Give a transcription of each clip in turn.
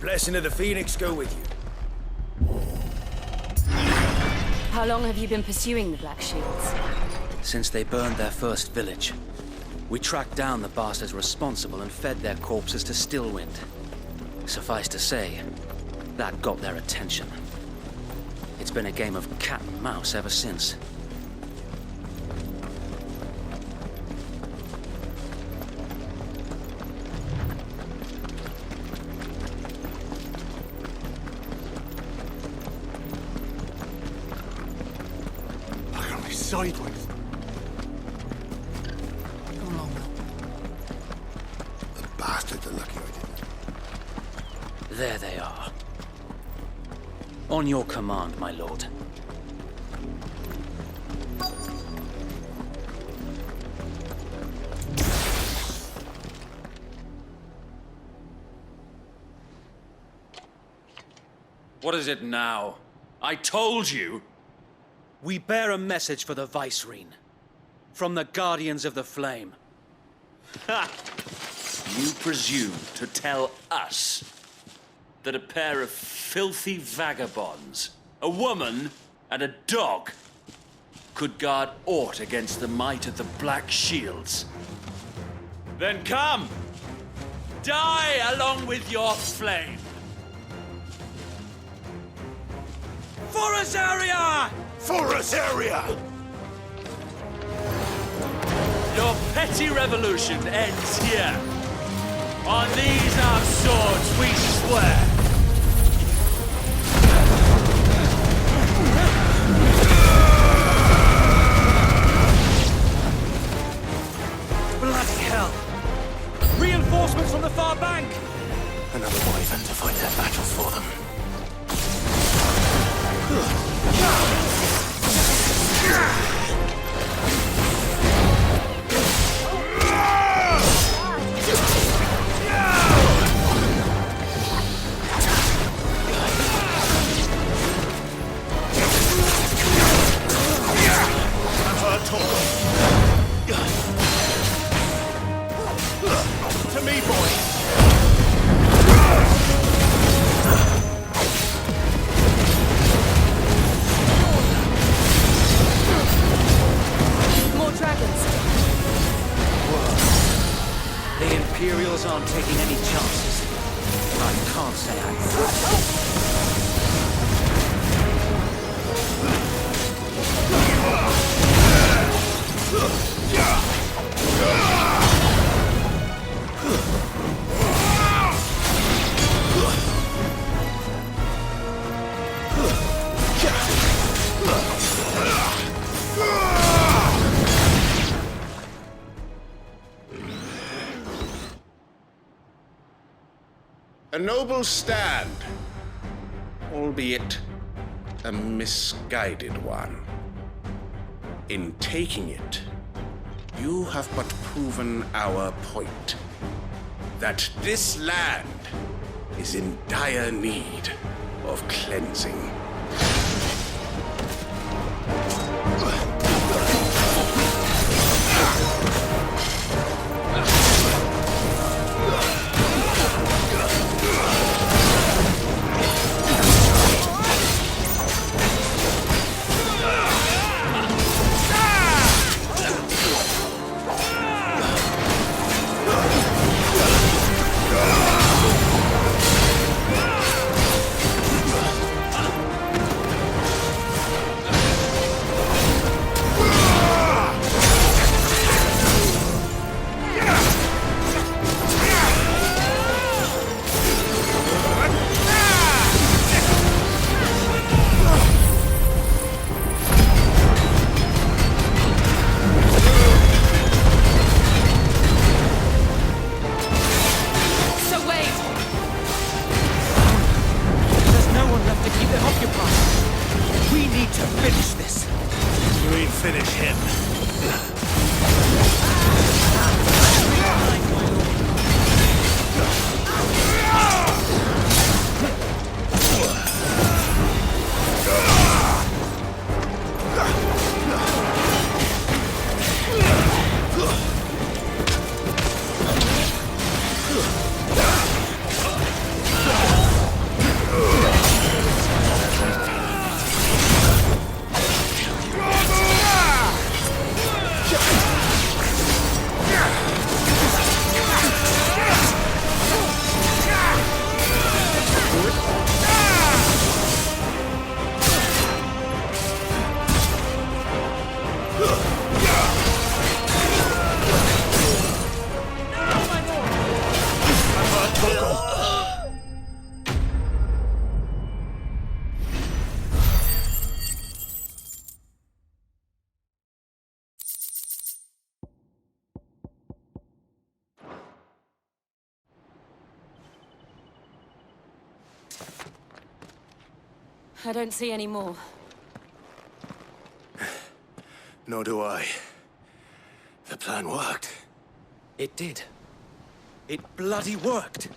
blessing of the Phoenix go with you. How long have you been pursuing the Black Shields? Since they burned their first village. We tracked down the bastards responsible and fed their corpses to Stillwind. Suffice to say, that got their attention. It's been a game of cat and mouse ever since. Look at me sideways. Go along now. The bastards are lucky I didn't. There they are. On your command, my lord. What is it now? I told you! We bear a message for the Vicereine. From the Guardians of the Flame. Ha! You presume to tell us that a pair of filthy vagabonds, a woman and a dog, could guard aught against the might of the Black Shields? Then come! Die along with your flame! For Azaria! For Azaria! Your petty revolution ends here. On these our swords we swear. Bloody hell! Reinforcements from the far bank! Another wyvern to fight their battles for them. To me, boys! More dragons. The Imperials aren't taking any chances. I can't say I... A noble stand, albeit a misguided one. In taking it, you have but proven our point, that this land is in dire need of cleansing. I don't see any more. Nor do I. The plan worked. It did. It bloody worked.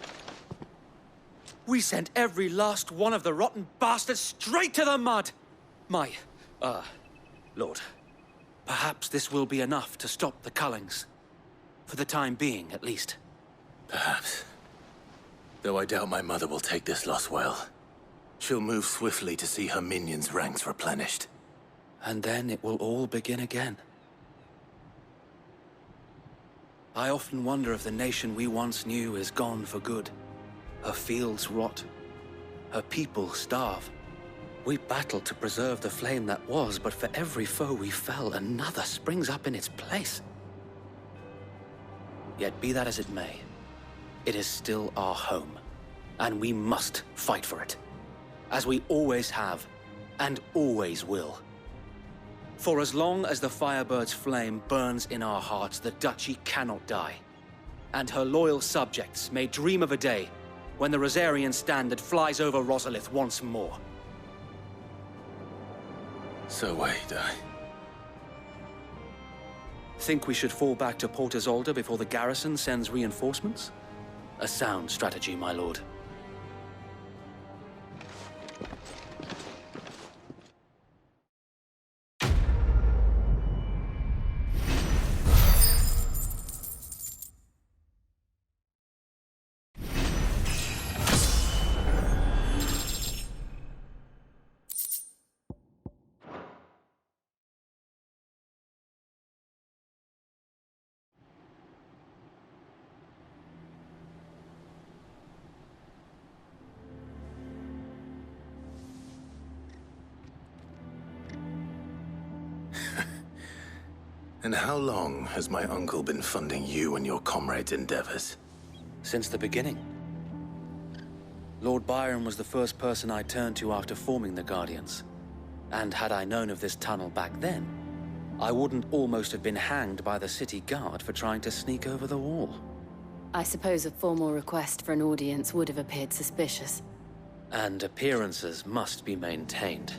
We sent every last one of the rotten bastards straight to the mud! My, Lord, perhaps this will be enough to stop the Cullings. For the time being, at least. Perhaps. Though I doubt my mother will take this loss well. She'll move swiftly to see her minions' ranks replenished. And then it will all begin again. I often wonder if the nation we once knew is gone for good. Her fields rot. Her people starve. We battled to preserve the flame that was, but for every foe we fell, another springs up in its place. Yet be that as it may, it is still our home, and we must fight for it, as we always have, and always will. For as long as the Firebird's flame burns in our hearts, the Duchy cannot die. And her loyal subjects may dream of a day when the Rosarian standard flies over Rosalith once more. So wait, Think we should fall back to Port Isolde before the garrison sends reinforcements? A sound strategy, my lord. And how long has my uncle been funding you and your comrades' endeavors? Since the beginning. Lord Byron was the first person I turned to after forming the Guardians. And had I known of this tunnel back then, I wouldn't almost have been hanged by the city guard for trying to sneak over the wall. I suppose a formal request for an audience would have appeared suspicious. And appearances must be maintained.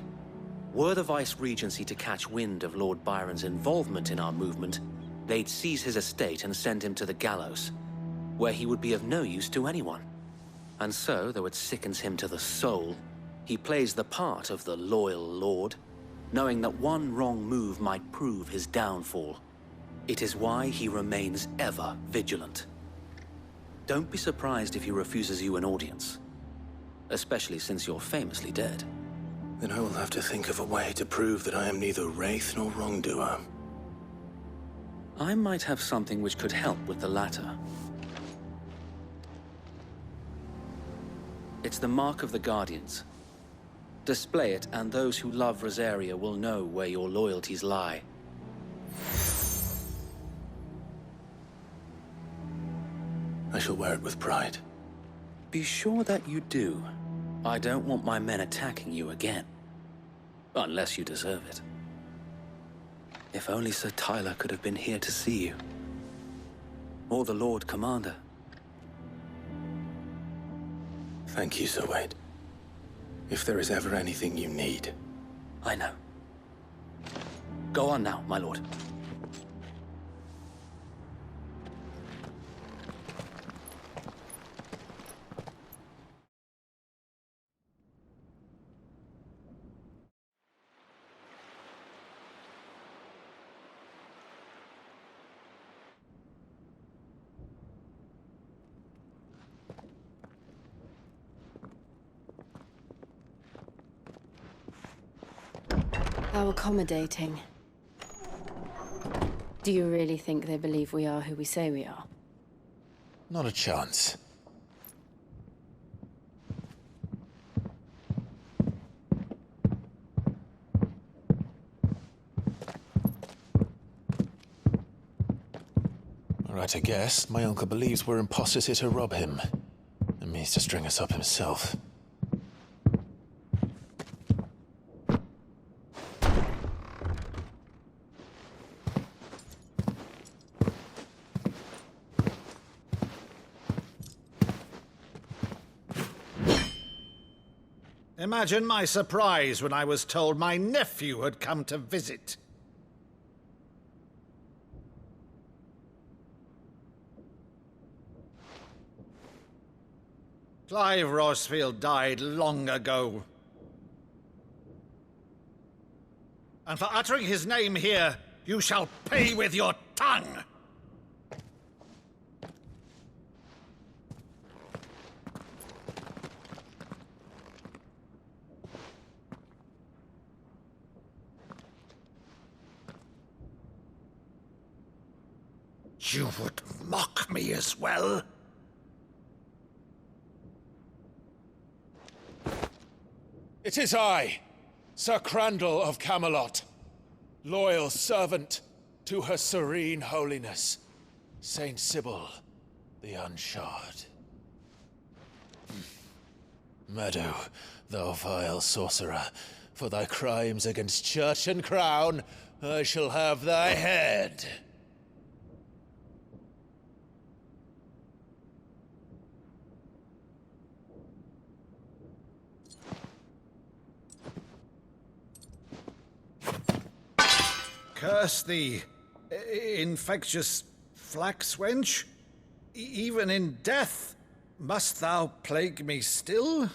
Were the Vice-Regency to catch wind of Lord Byron's involvement in our movement, they'd seize his estate and send him to the gallows, where he would be of no use to anyone. And so, though it sickens him to the soul, he plays the part of the loyal lord, knowing that one wrong move might prove his downfall. It is why he remains ever vigilant. Don't be surprised if he refuses you an audience, especially since you're famously dead. Then I will have to think of a way to prove that I am neither wraith nor wrongdoer. I might have something which could help with the latter. It's the mark of the Guardians. Display it, and those who love Rosaria will know where your loyalties lie. I shall wear it with pride. Be sure that you do. I don't want my men attacking you again. Unless you deserve it. If only Sir Tyler could have been here to see you. Or the Lord Commander. Thank you, Sir Wade. If there is ever anything you need. I know. Go on now, my lord. How accommodating. Do you really think they believe we are who we say we are? Not a chance. All right, I guess. My uncle believes we're imposters here to rob him. And means to string us up himself. Imagine my surprise when I was told my nephew had come to visit. Clive Rosfield died long ago. And for uttering his name here, you shall pay with your tongue! You would mock me as well? It is I, Sir Crandall of Camelot, loyal servant to Her Serene Holiness, Saint Sybil the Unshod. Meadow, thou vile sorcerer, for thy crimes against church and crown, I shall have thy head. Curse thee, infectious flax wench. Even in death, must thou plague me still?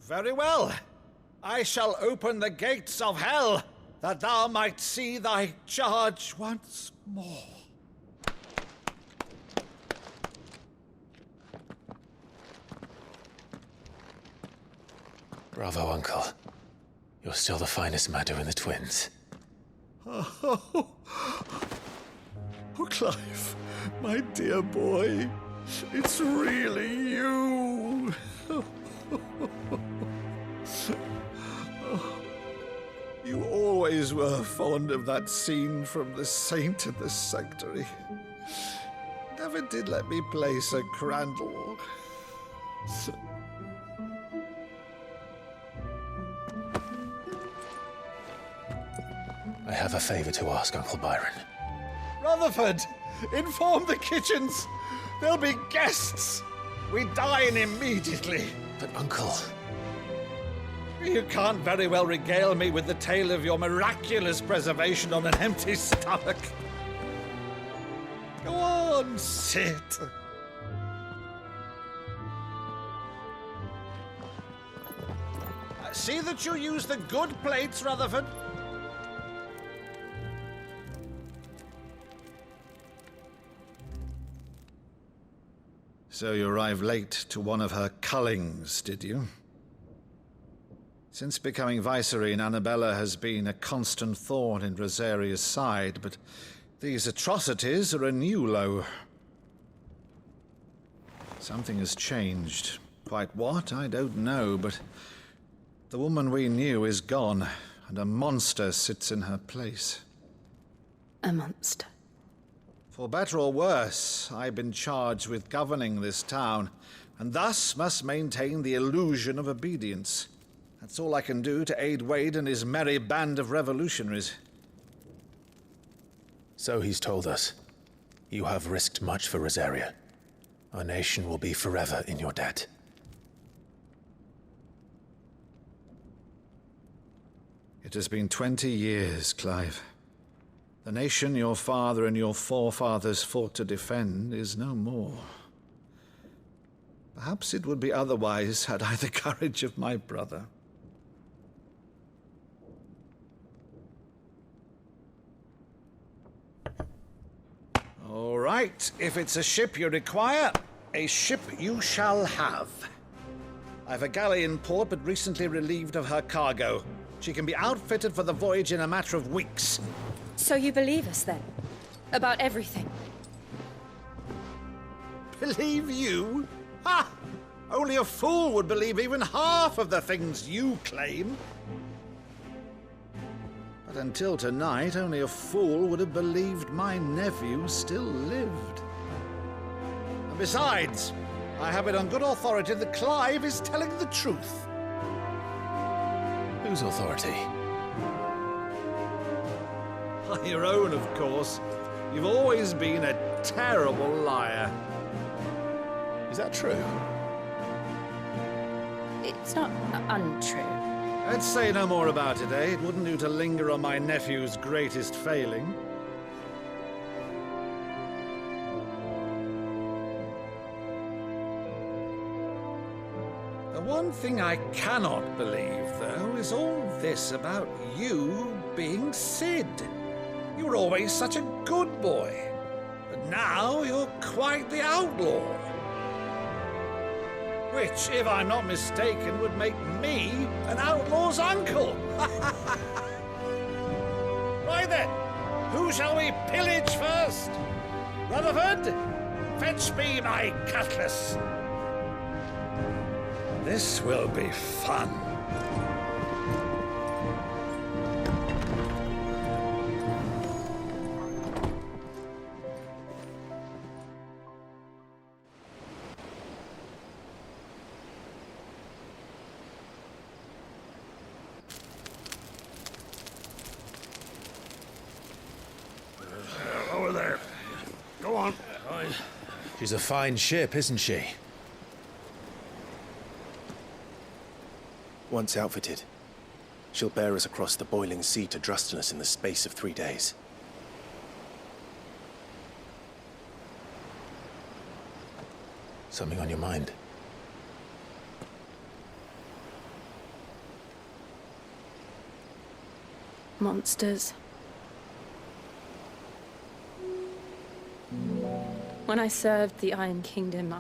Very well. I shall open the gates of hell, that thou might see thy charge once more. Bravo, Uncle. You're still the finest Meadow in the twins. Oh, Clive, my dear boy, it's really you. You always were fond of that scene from The Saint in the Sanctuary. Never did let me play Sir Crandall. I have a favor to ask, Uncle Byron. Rutherford, inform the kitchens. There'll be guests. We dine immediately. But, Uncle... You can't very well regale me with the tale of your miraculous preservation on an empty stomach. Go on, sit. See that you use the good plates, Rutherford. So you arrived late to one of her cullings, did you? Since becoming Vicereine, Annabella has been a constant thorn in Rosaria's side, but these atrocities are a new low. Something has changed. Quite what, I don't know, but the woman we knew is gone, and a monster sits in her place. A monster. For better or worse, I've been charged with governing this town, and thus must maintain the illusion of obedience. That's all I can do to aid Wade and his merry band of revolutionaries. So he's told us. You have risked much for Rosaria. Our nation will be forever in your debt. It has been 20 years, Clive. The nation your father and your forefathers fought to defend is no more. Perhaps it would be otherwise had I the courage of my brother. All right, if it's a ship you require, a ship you shall have. I've a galley in port, but recently relieved of her cargo. She can be outfitted for the voyage in a matter of weeks. So you believe us, then? About everything? Believe you? Ha! Only a fool would believe even half of the things you claim. But until tonight, only a fool would have believed my nephew still lived. And besides, I have it on good authority that Clive is telling the truth. Whose authority? Your own, of course. You've always been a terrible liar. Is that true? It's not untrue. Let's say no more about it, eh? It wouldn't do to linger on my nephew's greatest failing. The one thing I cannot believe, though, is all this about you being Sid. You were always such a good boy, but now you're quite the outlaw. Which, if I'm not mistaken, would make me an outlaw's uncle. Right then, who shall we pillage first? Rutherford, fetch me my cutlass. This will be fun. Over there. Go on. She's a fine ship, isn't she? Once outfitted, she'll bear us across the boiling sea to Drustinus in the space of 3 days. Something on your mind? Monsters. When I served the Iron Kingdom,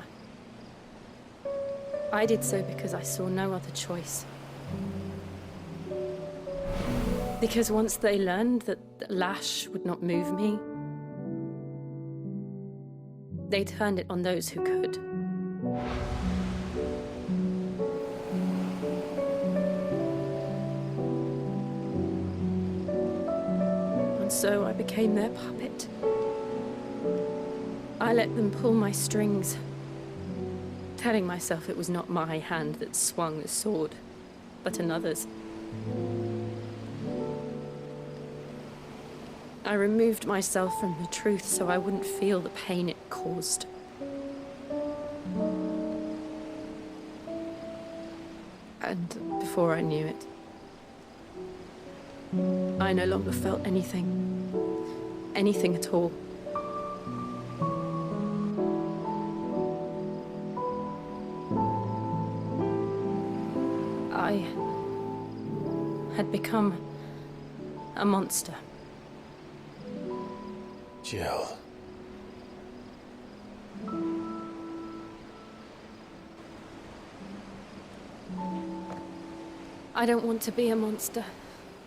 I did so because I saw no other choice. Because once they learned that the lash would not move me, they turned it on those who could. And so I became their puppet. I let them pull my strings, telling myself it was not my hand that swung the sword, but another's. I removed myself from the truth so I wouldn't feel the pain it caused. And before I knew it, I no longer felt anything at all. I had become a monster. Jill. I don't want to be a monster,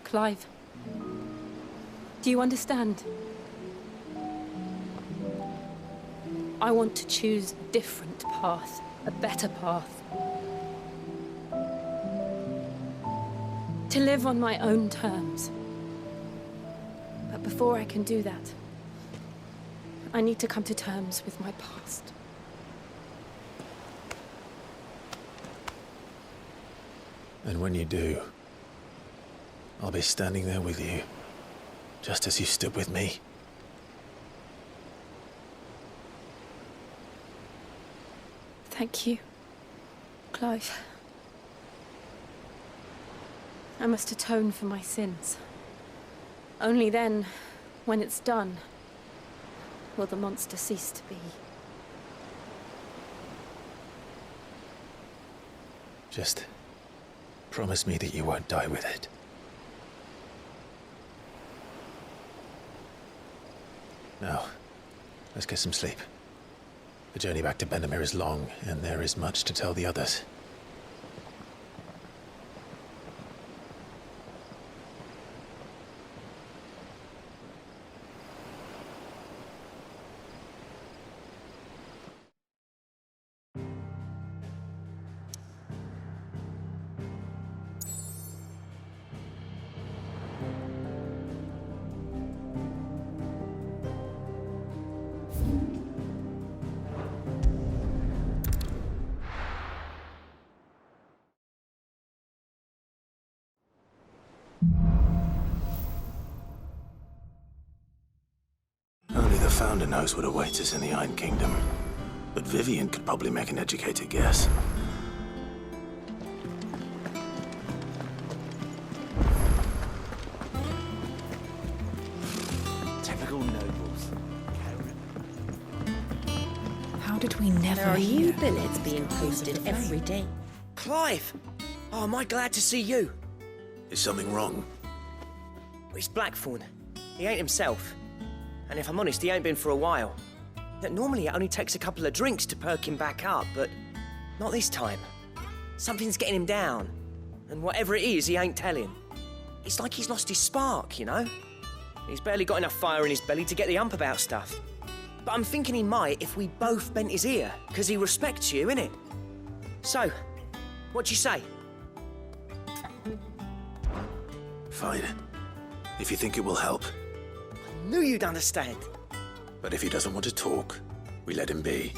Clive. Do you understand? I want to choose a different path, a better path. To live on my own terms. But before I can do that, I need to come to terms with my past. And when you do, I'll be standing there with you, just as you stood with me. Thank you, Clive. I must atone for my sins. Only then, when it's done, will the monster cease to be. Just promise me that you won't die with it. Now, let's get some sleep. The journey back to Benamir is long, and there is much to tell the others. Only the Founder knows what awaits us in the Iron Kingdom. But Vivian could probably make an educated guess. Typical nobles. How did we never There are new hear? billets being posted every day. Clive! Oh, am I glad to see you? Is something wrong? It's Blackthorn. He ain't himself. And if I'm honest, he ain't been for a while. Normally it only takes a couple of drinks to perk him back up, but not this time. Something's getting him down. And whatever it is, he ain't telling. It's like he's lost his spark, you know? He's barely got enough fire in his belly to get the ump about stuff. But I'm thinking he might if we both bent his ear, because he respects you, innit? So, what you say? Fine. If you think it will help. I knew you'd understand. But if he doesn't want to talk, we let him be.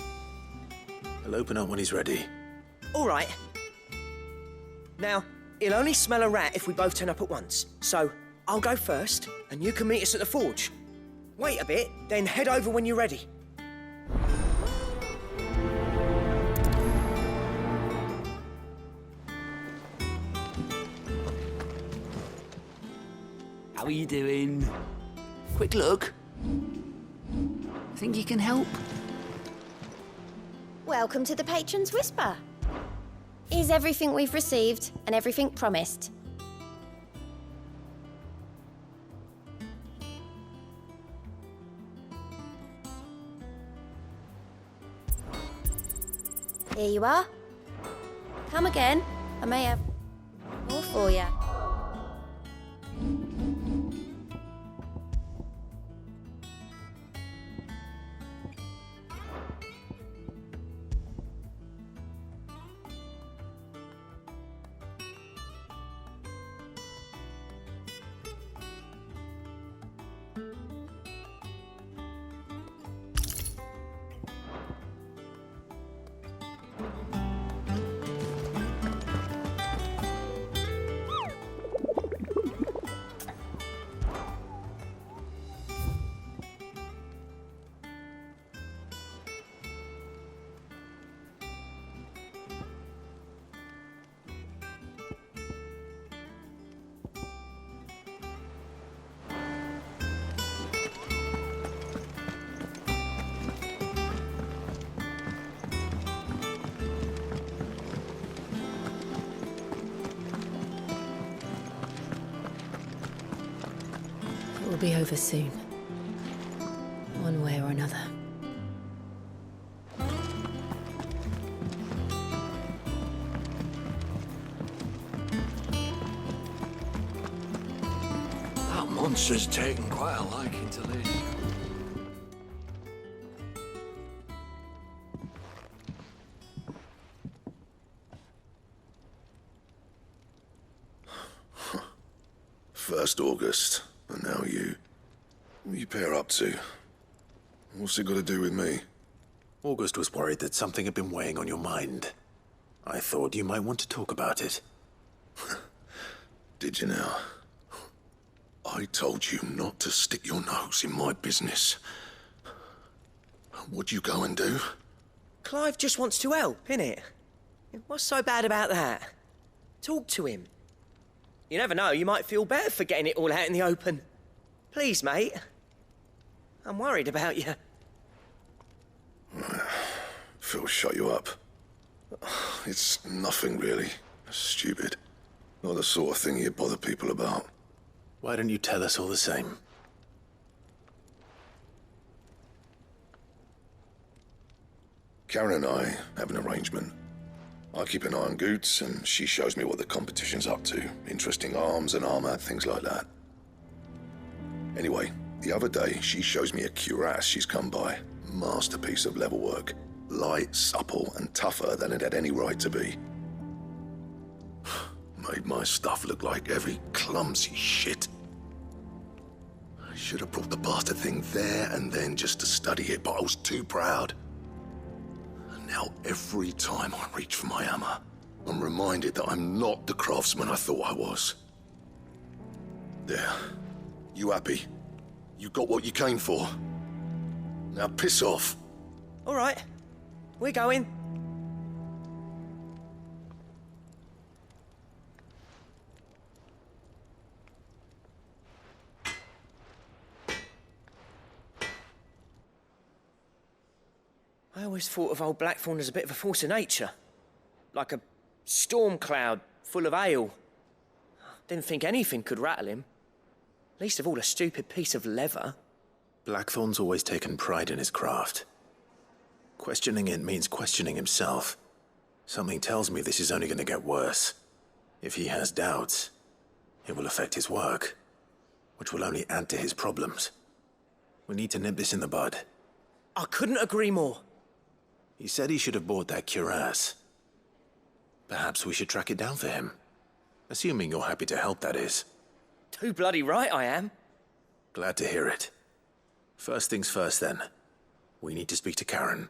He'll open up when he's ready. All right. Now, he'll only smell a rat if we both turn up at once. So, I'll go first, and you can meet us at the forge. Wait a bit, then head over when you're ready. How are you doing? Quick look. Think you can help? Welcome to the Patron's Whisper. Is everything we've received and everything promised? Here you are. Come again. I may have more for you. It will be over soon. One way or another. That monster's taken quite a liking to Lady. First August, and now you. What are you pair up to? What's it got to do with me? August was worried that something had been weighing on your mind. I thought you might want to talk about it. Did you now? I told you not to stick your nose in my business. What'd you go and do? Clive just wants to help, innit? What's so bad about that? Talk to him. You never know, you might feel better for getting it all out in the open. Please, mate. I'm worried about you. Phil shut you up. It's nothing, really. Stupid. Not the sort of thing you bother people about. Why don't you tell us all the same? Karen and I have an arrangement. I keep an eye on Goots, and she shows me what the competition's up to. Interesting arms and armor, things like that. Anyway, the other day, she shows me a cuirass she's come by. Masterpiece of level work. Light, supple, and tougher than it had any right to be. Made my stuff look like heavy, clumsy shit. I should have brought the bastard thing there and then just to study it, but I was too proud. Now, every time I reach for my hammer, I'm reminded that I'm not the craftsman I thought I was. There. You happy? You got what you came for? Now piss off. All right. We're going. I always thought of old Blackthorn as a bit of a force of nature. Like a storm cloud full of ale. Didn't think anything could rattle him. Least of all a stupid piece of leather. Blackthorn's always taken pride in his craft. Questioning it means questioning himself. Something tells me this is only going to get worse. If he has doubts, it will affect his work, which will only add to his problems. We need to nip this in the bud. I couldn't agree more. He said he should have bought that cuirass. Perhaps we should track it down for him. Assuming you're happy to help, that is. Too bloody right I am. Glad to hear it. First things first, then. We need to speak to Karen.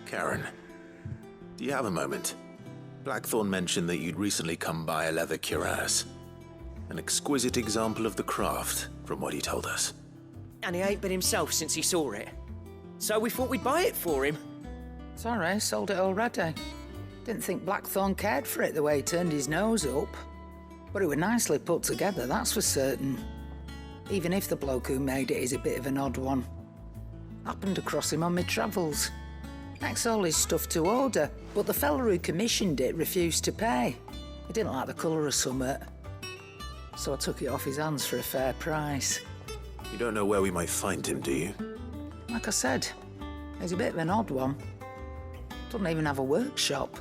Karen, do you have a moment? Blackthorn mentioned that you'd recently come by a leather cuirass. An exquisite example of the craft, from what he told us. And he ain't been himself since he saw it. So we thought we'd buy it for him. Sorry, sold it already. Didn't think Blackthorn cared for it the way he turned his nose up. But it was nicely put together, that's for certain. Even if the bloke who made it is a bit of an odd one. Happened across him on my travels. Makes all his stuff to order, but the fella who commissioned it refused to pay. He didn't like the colour of summit. So I took it off his hands for a fair price. You don't know where we might find him, do you? Like I said, he's a bit of an odd one. Doesn't even have a workshop.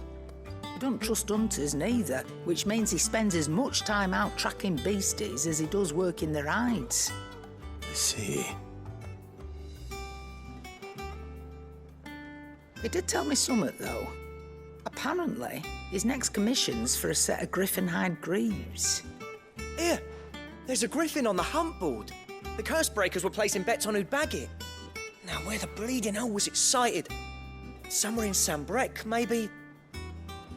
He don't trust hunters neither, which means he spends as much time out tracking beasties as he does working their hides. I see. He did tell me something, though. Apparently, his next commission's for a set of griffin hide greaves. Here, there's a griffin on the hunt board. The curse breakers were placing bets on who'd bag it. Now, where the bleeding hell was it sighted? Somewhere in Sambrec, maybe...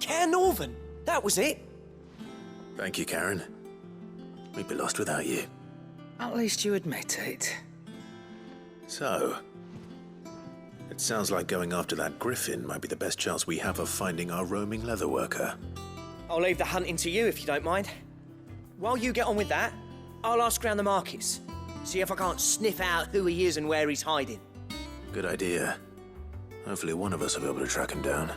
Caer Northern, that was it. Thank you, Karen. We'd be lost without you. At least you admit it. So, it sounds like going after that griffin might be the best chance we have of finding our roaming leatherworker. I'll leave the hunting to you if you don't mind. While you get on with that, I'll ask around the markets. See if I can't sniff out who he is and where he's hiding. Good idea. Hopefully one of us will be able to track him down.